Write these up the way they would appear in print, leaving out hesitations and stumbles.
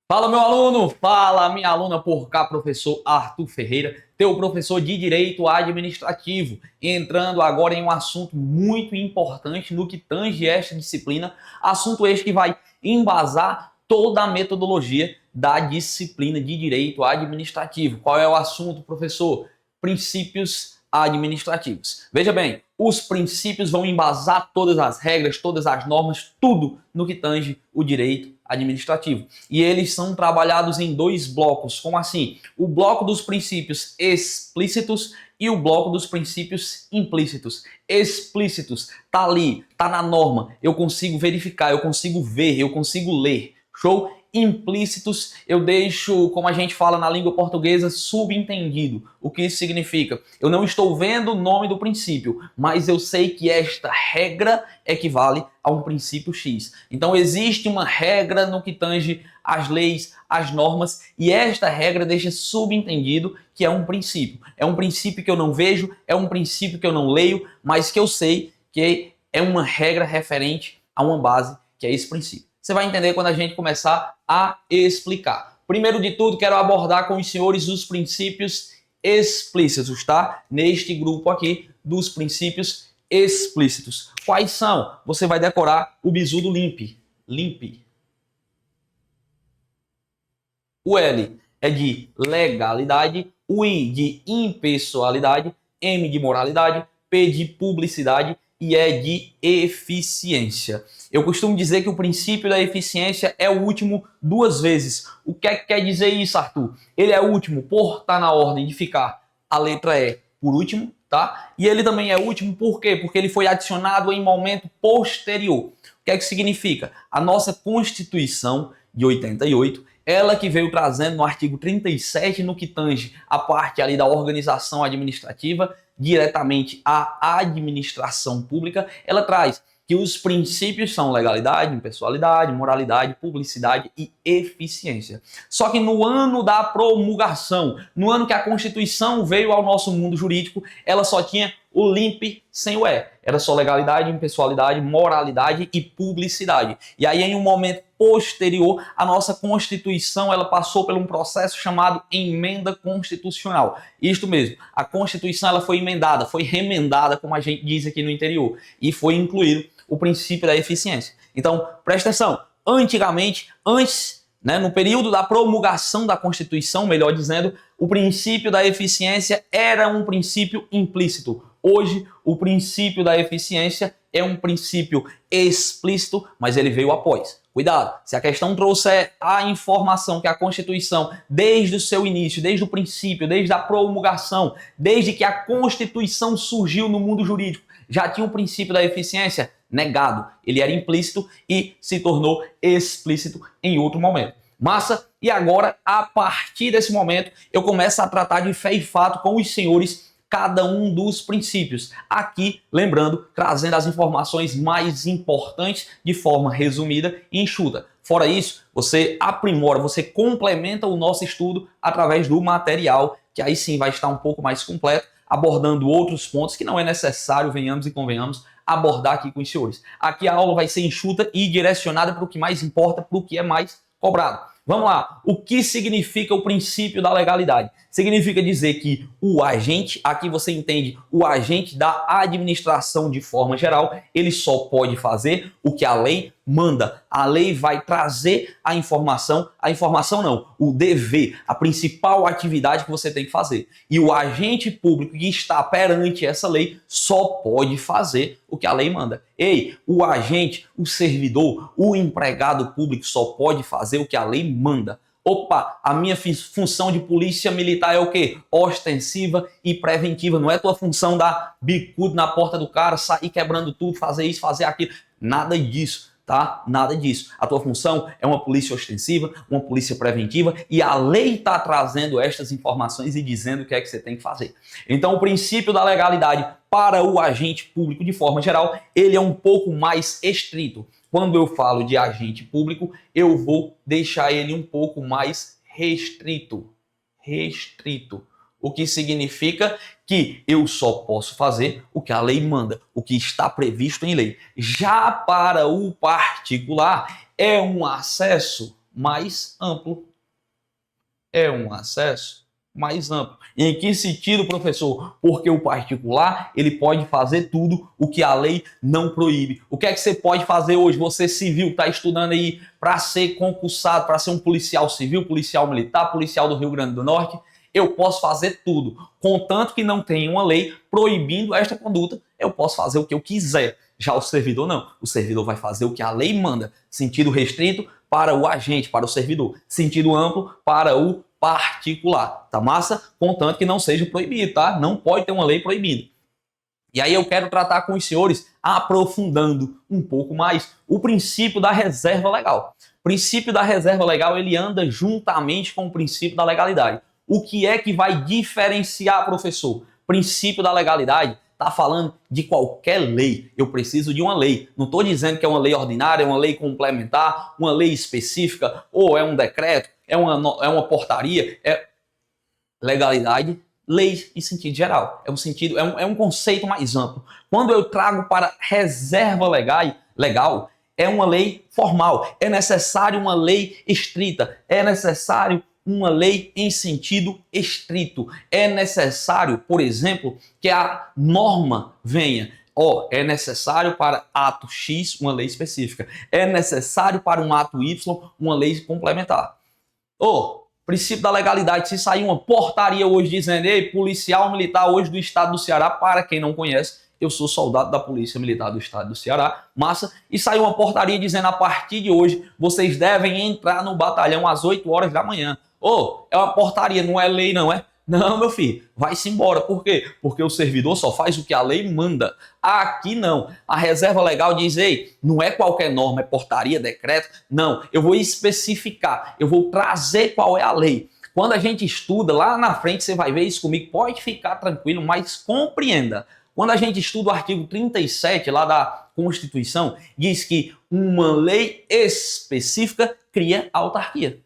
Fala, meu aluno! Fala, minha aluna, por cá, professor Arthur Ferreira, teu professor de Direito Administrativo, entrando agora em um assunto muito importante no que tange esta disciplina, assunto este que vai embasar toda a metodologia da disciplina de Direito Administrativo. Qual é o assunto, professor? Princípios administrativos. Veja bem, os princípios vão embasar todas as regras, todas as normas, tudo no que tange o direito administrativo. E eles são trabalhados em dois blocos. Como assim? O bloco dos princípios explícitos e o bloco dos princípios implícitos. Explícitos, tá ali, tá na norma, eu consigo verificar, eu consigo ver, eu consigo ler. Show? Implícitos, eu deixo, como a gente fala na língua portuguesa, subentendido. O que isso significa? Eu não estou vendo o nome do princípio, mas eu sei que esta regra equivale a um princípio X. Então existe uma regra no que tange as leis, as normas, e esta regra deixa subentendido que é um princípio. É um princípio que eu não vejo, é um princípio que eu não leio, mas que eu sei que é uma regra referente a uma base, que é esse princípio. Você vai entender quando a gente começar a explicar. Primeiro de tudo, quero abordar com os senhores os princípios explícitos, tá? Neste grupo aqui dos princípios explícitos. Quais são? Você vai decorar o bizu do LIMP. LIMP. O L é de legalidade, o I de impessoalidade, M de moralidade, P de publicidade e E de eficiência. Eu costumo dizer que o princípio da eficiência é o último duas vezes. O que é que quer dizer isso, Arthur? Ele é o último por estar na ordem de ficar a letra E por último, tá? E ele também é o último por quê? Porque ele foi adicionado em momento posterior. O que é que significa? A nossa Constituição de 88, ela que veio trazendo no artigo 37, no que tange a parte ali da organização administrativa, diretamente à administração pública, ela traz que os princípios são legalidade, impessoalidade, moralidade, publicidade e eficiência. Só que no ano da promulgação, no ano que a Constituição veio ao nosso mundo jurídico, ela só tinha o LIMP sem o E. Era só legalidade, impessoalidade, moralidade e publicidade. E aí, em um momento posterior, a nossa Constituição ela passou por um processo chamado emenda constitucional. Isto mesmo, a Constituição ela foi emendada, foi remendada, como a gente diz aqui no interior, e foi incluído o princípio da eficiência. Então, presta atenção, antigamente, no período da promulgação da Constituição, melhor dizendo, o princípio da eficiência era um princípio implícito. Hoje, o princípio da eficiência é um princípio explícito, mas ele veio após. Cuidado, se a questão trouxer a informação que a Constituição, desde o seu início, desde o princípio, desde a promulgação, desde que a Constituição surgiu no mundo jurídico, já tinha o princípio da eficiência, negado. Ele era implícito e se tornou explícito em outro momento. Massa? E agora, a partir desse momento, eu começo a tratar de fé e fato com os senhores cada um dos princípios. Aqui, lembrando, trazendo as informações mais importantes de forma resumida e enxuta. Fora isso, você aprimora, você complementa o nosso estudo através do material, que aí sim vai estar um pouco mais completo, abordando outros pontos que não é necessário, venhamos e convenhamos, abordar aqui com os senhores. Aqui a aula vai ser enxuta e direcionada para o que mais importa, para o que é mais cobrado. Vamos lá, o que significa o princípio da legalidade? Significa dizer que o agente, aqui você entende, o agente da administração de forma geral, ele só pode fazer o que a lei manda. A lei vai trazer a informação não, o dever, a principal atividade que você tem que fazer. E o agente público que está perante essa lei só pode fazer o que a lei manda. Ei, o agente, o servidor, o empregado público só pode fazer o que a lei manda. Opa, a minha função de polícia militar é o quê? Ostensiva e preventiva. Não é tua função dar bicudo na porta do cara, sair quebrando tudo, fazer isso, fazer aquilo. Nada disso, tá? Nada disso. A tua função é uma polícia ostensiva, uma polícia preventiva e a lei está trazendo estas informações e dizendo o que é que você tem que fazer. Então, o princípio da legalidade para o agente público, de forma geral, ele é um pouco mais estrito. Quando eu falo de agente público, eu vou deixar ele um pouco mais restrito. Restrito. O que significa que eu só posso fazer o que a lei manda, o que está previsto em lei. Já para o particular, é um acesso mais amplo. É um acesso mais amplo. Em que sentido, professor? Porque o particular, ele pode fazer tudo o que a lei não proíbe. O que é que você pode fazer hoje? Você civil, está estudando aí para ser concursado, para ser um policial civil, policial militar, policial do Rio Grande do Norte. Eu posso fazer tudo. Contanto que não tenha uma lei proibindo esta conduta, eu posso fazer o que eu quiser. Já o servidor não. O servidor vai fazer o que a lei manda. Sentido restrito para o agente, para o servidor. Sentido amplo para o particular, tá massa? Contanto que não seja proibido, tá? Não pode ter uma lei proibida. E aí eu quero tratar com os senhores, aprofundando um pouco mais, o princípio da reserva legal. O princípio da reserva legal, ele anda juntamente com o princípio da legalidade. O que é que vai diferenciar, professor? Princípio da legalidade está falando de qualquer lei. Eu preciso de uma lei. Não estou dizendo que é uma lei ordinária, é uma lei complementar, uma lei específica, ou é um decreto, é uma portaria. É legalidade, lei em sentido geral. É um sentido, é um conceito mais amplo. Quando eu trago para reserva legal, é uma lei formal. É necessário uma lei estrita. É necessário uma lei em sentido estrito. É necessário, por exemplo, que a norma venha. É necessário para ato X uma lei específica. É necessário para um ato Y uma lei complementar. Princípio da legalidade. Se sair uma portaria hoje dizendo, ei, policial militar hoje do estado do Ceará, para quem não conhece, eu sou soldado da Polícia Militar do estado do Ceará, massa, e saiu uma portaria dizendo, a partir de hoje, vocês devem entrar no batalhão às 8 horas da manhã. É uma portaria, não é lei não, é? Não, meu filho, vai-se embora. Por quê? Porque o servidor só faz o que a lei manda. Aqui não. A reserva legal diz, ei, não é qualquer norma, é portaria, decreto. Não, eu vou especificar, eu vou trazer qual é a lei. Quando a gente estuda, lá na frente você vai ver isso comigo, pode ficar tranquilo, mas compreenda. Quando a gente estuda o artigo 37 lá da Constituição, diz que uma lei específica cria autarquia.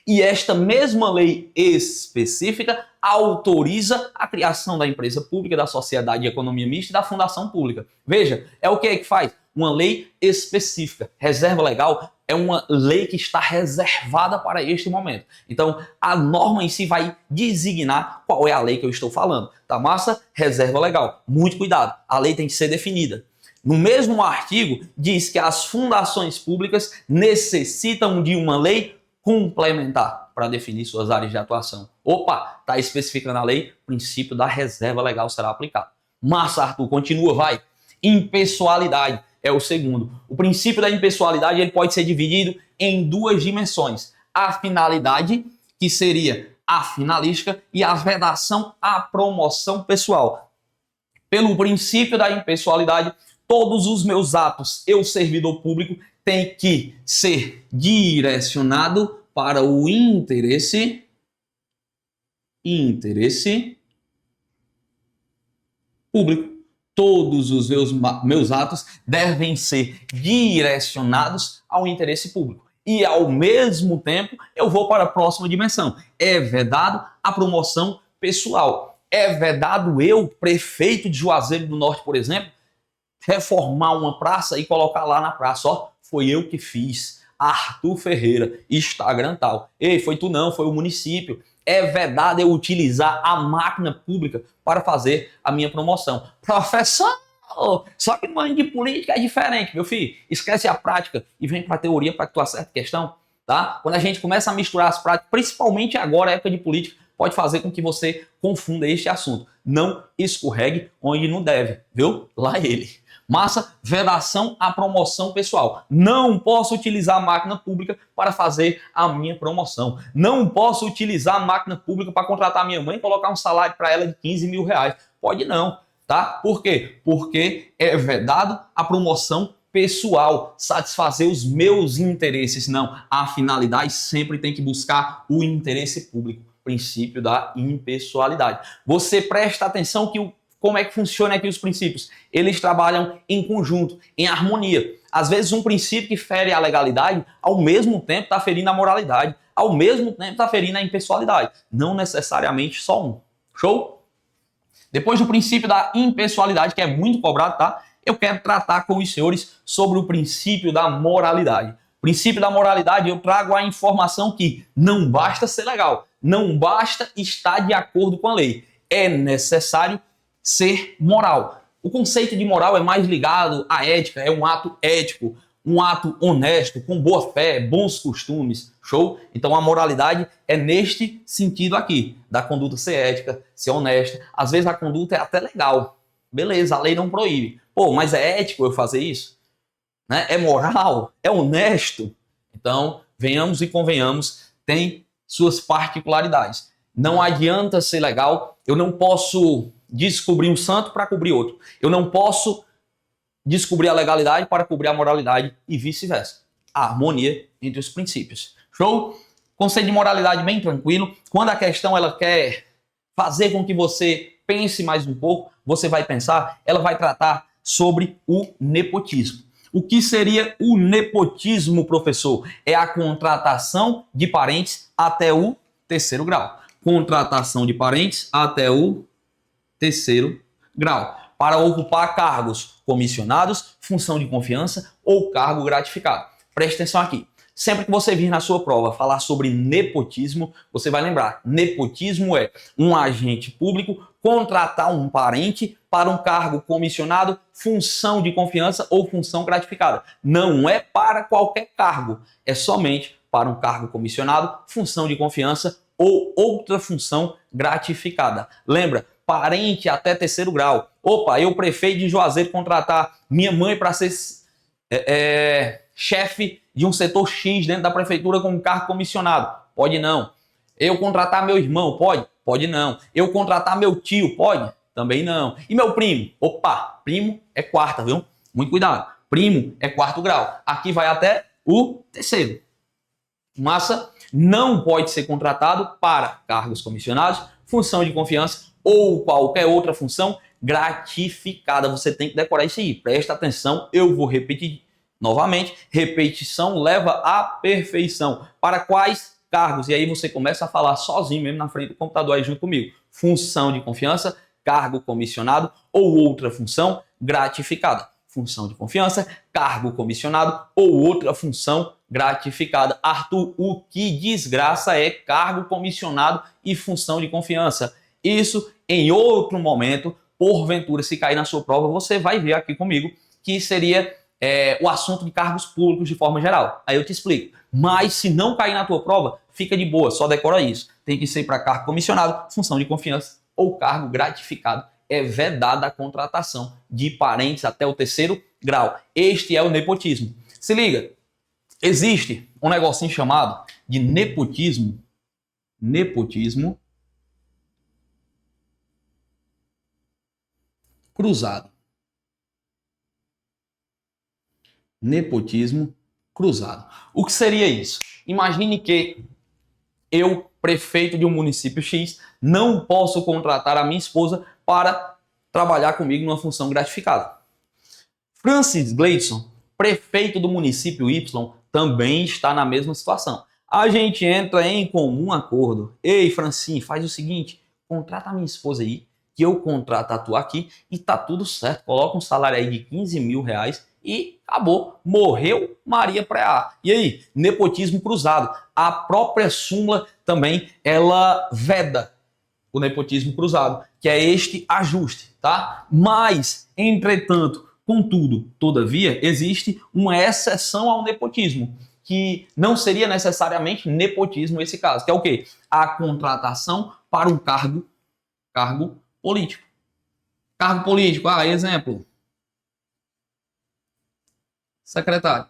E esta mesma lei específica autoriza a criação da empresa pública, da sociedade de economia mista e da fundação pública. Veja, é o que faz? Uma lei específica. Reserva legal é uma lei que está reservada para este momento. Então, a norma em si vai designar qual é a lei que eu estou falando. Tá massa? Reserva legal. Muito cuidado. A lei tem que ser definida. No mesmo artigo, diz que as fundações públicas necessitam de uma lei complementar para definir suas áreas de atuação. Está especificando a lei, o princípio da reserva legal será aplicado. Massa, Arthur, continua, vai. Impessoalidade é o segundo. O princípio da impessoalidade ele pode ser dividido em duas dimensões. A finalidade, que seria a finalística, e a vedação, a promoção pessoal. Pelo princípio da impessoalidade, todos os meus atos, eu, servidor público, tem que ser direcionado para o interesse público. Todos os meus atos devem ser direcionados ao interesse público. E, ao mesmo tempo, eu vou para a próxima dimensão. É vedado a promoção pessoal. É vedado eu, prefeito de Juazeiro do Norte, por exemplo, reformar uma praça e colocar lá na praça, foi eu que fiz, Arthur Ferreira, Instagram tal. Ei, foi tu não, foi o município. É vedado eu utilizar a máquina pública para fazer a minha promoção. Professor, só que no ano de política é diferente, meu filho. Esquece a prática e vem para a teoria para que tu acerte a questão, tá? Quando a gente começa a misturar as práticas, principalmente agora, época de política, pode fazer com que você confunda este assunto. Não escorregue onde não deve, viu? Lá ele. Massa, vedação à promoção pessoal. Não posso utilizar a máquina pública para fazer a minha promoção. Não posso utilizar a máquina pública para contratar minha mãe e colocar um salário para ela de 15 mil reais. Pode não, tá? Por quê? Porque é vedado a promoção pessoal, satisfazer os meus interesses. Não, a finalidade sempre tem que buscar o interesse público. Princípio da impessoalidade. Você presta atenção que como é que funciona aqui os princípios? Eles trabalham em conjunto, em harmonia. Às vezes um princípio que fere a legalidade, ao mesmo tempo está ferindo a moralidade, ao mesmo tempo está ferindo a impessoalidade. Não necessariamente só um. Show? Depois do princípio da impessoalidade, que é muito cobrado, tá? Eu quero tratar com os senhores sobre o princípio da moralidade. Princípio da moralidade, eu trago a informação que não basta ser legal, não basta estar de acordo com a lei, é necessário ser moral. O conceito de moral é mais ligado à ética, é um ato ético, um ato honesto, com boa fé, bons costumes, show? Então a moralidade é neste sentido aqui, da conduta ser ética, ser honesta. Às vezes a conduta é até legal, beleza, a lei não proíbe. Pô, mas é ético eu fazer isso? Né? É moral? É honesto? Então, venhamos e convenhamos, tem suas particularidades. Não adianta ser legal, eu não posso descobrir um santo para cobrir outro. Eu não posso descobrir a legalidade para cobrir a moralidade e vice-versa. A harmonia entre os princípios. Show? Conceito de moralidade bem tranquilo. Quando a questão ela quer fazer com que você pense mais um pouco, você vai pensar, ela vai tratar sobre o nepotismo. O que seria o nepotismo, professor? É a contratação de parentes até o terceiro grau. Contratação de parentes até o terceiro grau. Para ocupar cargos comissionados, função de confiança ou cargo gratificado. Preste atenção aqui. Sempre que você vir na sua prova falar sobre nepotismo, você vai lembrar, nepotismo é um agente público contratar um parente para um cargo comissionado, função de confiança ou função gratificada. Não é para qualquer cargo, é somente para um cargo comissionado, função de confiança ou outra função gratificada. Lembra, parente até terceiro grau. Opa, eu, prefeito de Juazeiro, contratar minha mãe para ser chefe de um setor X dentro da prefeitura com um cargo comissionado. Pode não. Eu contratar meu irmão, pode? Pode não. Eu contratar meu tio, pode? Também não. E meu primo? Opa, primo é quarta, viu? Muito cuidado. Primo é quarto grau. Aqui vai até o terceiro. Massa não pode ser contratado para cargos comissionados, função de confiança ou qualquer outra função gratificada. Você tem que decorar isso aí. Presta atenção, eu vou repetir novamente. Repetição leva à perfeição. Para quais cargos? E aí você começa a falar sozinho mesmo na frente do computador aí junto comigo. Função de confiança, cargo comissionado ou outra função gratificada. Função de confiança, cargo comissionado ou outra função gratificada. Arthur, o que desgraça é cargo comissionado e função de confiança? Isso em outro momento, porventura, se cair na sua prova, você vai ver aqui comigo que seria o assunto de cargos públicos de forma geral. Aí eu te explico. Mas se não cair na tua prova, fica de boa, só decora isso. Tem que ser para cargo comissionado, função de confiança ou cargo gratificado. É vedada a contratação de parentes até o terceiro grau. Este é o nepotismo. Se liga, existe um negocinho chamado de nepotismo. Nepotismo cruzado. Nepotismo cruzado. O que seria isso? Imagine que eu, prefeito de um município X, não posso contratar a minha esposa para trabalhar comigo numa função gratificada. Francis Gleidson, prefeito do município Y, também está na mesma situação. A gente entra em comum acordo. Ei, Francine, faz o seguinte, contrata a minha esposa aí, que eu contrato a tua aqui e tá tudo certo. Coloca um salário aí de 15 mil reais e acabou. Morreu Maria Preá. E aí, nepotismo cruzado. A própria súmula também, ela veda o nepotismo cruzado, que é este ajuste, tá? Mas, entretanto, contudo, todavia, existe uma exceção ao nepotismo, que não seria necessariamente nepotismo nesse caso, que é o quê? A contratação para um cargo político. Cargo político, exemplo. Secretário.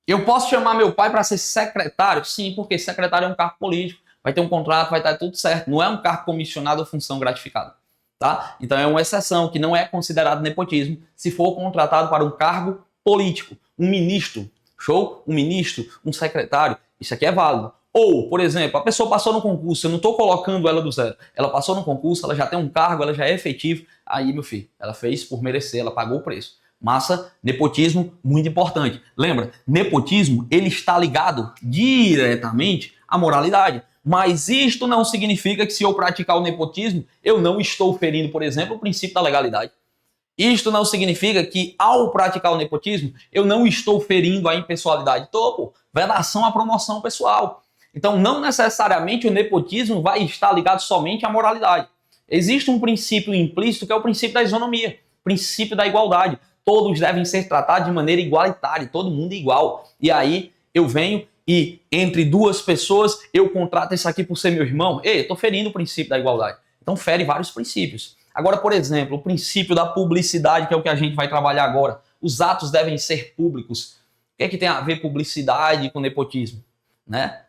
Eu posso chamar meu pai para ser secretário? Sim, porque secretário é um cargo político, vai ter um contrato, vai estar tudo certo. Não é um cargo comissionado ou função gratificada, tá? Então é uma exceção que não é considerado nepotismo se for contratado para um cargo político, um ministro, show? Um ministro, um secretário, isso aqui é válido. Ou, por exemplo, a pessoa passou no concurso, eu não estou colocando ela do zero, ela passou no concurso, ela já tem um cargo, ela já é efetiva, aí, meu filho, ela fez por merecer, ela pagou o preço. Massa, nepotismo, muito importante. Lembra, nepotismo, ele está ligado diretamente à moralidade. Mas isto não significa que se eu praticar o nepotismo, eu não estou ferindo, por exemplo, o princípio da legalidade. Isto não significa que, ao praticar o nepotismo, eu não estou ferindo a impessoalidade. Estou, pô. Vedação à promoção pessoal. Então, não necessariamente o nepotismo vai estar ligado somente à moralidade. Existe um princípio implícito que é o princípio da isonomia, princípio da igualdade. Todos devem ser tratados de maneira igualitária, todo mundo igual. E aí eu venho e, entre duas pessoas, eu contrato esse aqui por ser meu irmão. Ei, eu estou ferindo o princípio da igualdade. Então, fere vários princípios. Agora, por exemplo, o princípio da publicidade, que é o que a gente vai trabalhar agora. Os atos devem ser públicos. O que é que tem a ver publicidade com nepotismo? Né?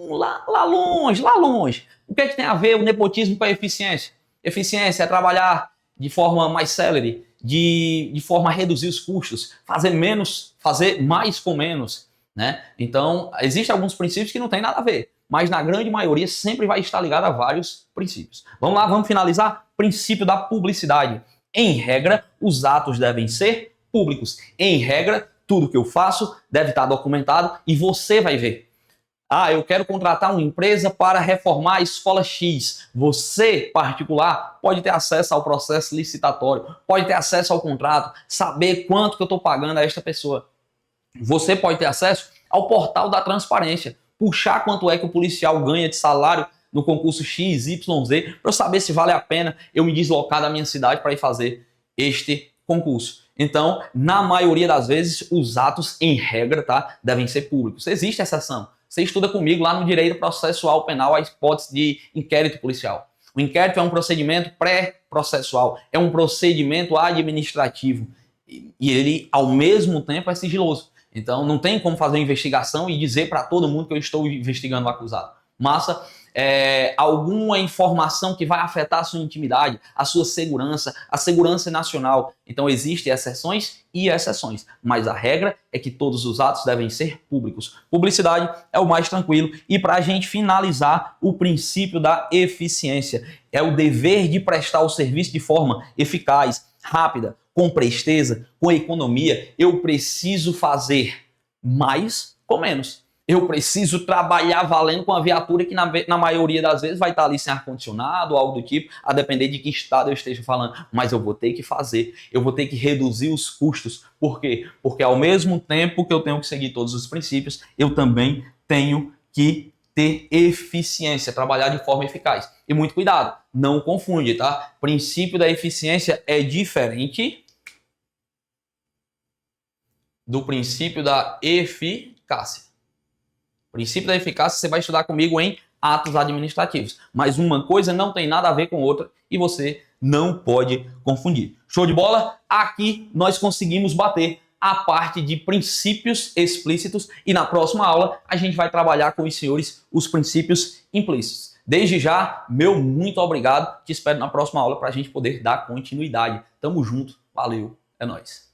Lá longe. O que é que tem a ver o nepotismo com a eficiência? Eficiência é trabalhar de forma mais célere, de forma a reduzir os custos, fazer mais com menos. Né? Então, existem alguns princípios que não tem nada a ver, mas na grande maioria sempre vai estar ligado a vários princípios. Vamos lá, vamos finalizar? Princípio da publicidade. Em regra, os atos devem ser públicos. Em regra, tudo que eu faço deve estar documentado e você vai ver. Ah, eu quero contratar uma empresa para reformar a escola X. Você, particular, pode ter acesso ao processo licitatório, pode ter acesso ao contrato, saber quanto que eu estou pagando a esta pessoa. Você pode ter acesso ao portal da transparência, puxar quanto é que o policial ganha de salário no concurso X, Y, Z, para eu saber se vale a pena eu me deslocar da minha cidade para ir fazer este concurso. Então, na maioria das vezes, os atos, em regra, tá, devem ser públicos. Existe exceção. Você estuda comigo lá no direito processual penal a hipótese de inquérito policial. O inquérito é um procedimento pré-processual, é um procedimento administrativo e ele, ao mesmo tempo, é sigiloso. Então, não tem como fazer uma investigação e dizer para todo mundo que eu estou investigando o acusado. Massa, alguma informação que vai afetar a sua intimidade, a sua segurança, a segurança nacional. Então, existem exceções e exceções, mas a regra é que todos os atos devem ser públicos. Publicidade é o mais tranquilo. E para a gente finalizar, o princípio da eficiência é o dever de prestar o serviço de forma eficaz, rápida, com presteza, com economia. Eu preciso fazer mais com menos. Eu preciso trabalhar valendo com a viatura que na maioria das vezes vai estar ali sem ar-condicionado ou algo do tipo, a depender de que estado eu esteja falando. Mas eu vou ter que fazer, eu vou ter que reduzir os custos. Por quê? Porque ao mesmo tempo que eu tenho que seguir todos os princípios, eu também tenho que ter eficiência, trabalhar de forma eficaz. E muito cuidado, não confunde, tá? O princípio da eficiência é diferente do princípio da eficácia. O princípio da eficácia você vai estudar comigo em atos administrativos. Mas uma coisa não tem nada a ver com outra e você não pode confundir. Show de bola? Aqui nós conseguimos bater a parte de princípios explícitos e na próxima aula a gente vai trabalhar com os senhores os princípios implícitos. Desde já, meu muito obrigado. Te espero na próxima aula para a gente poder dar continuidade. Tamo junto. Valeu. É nóis.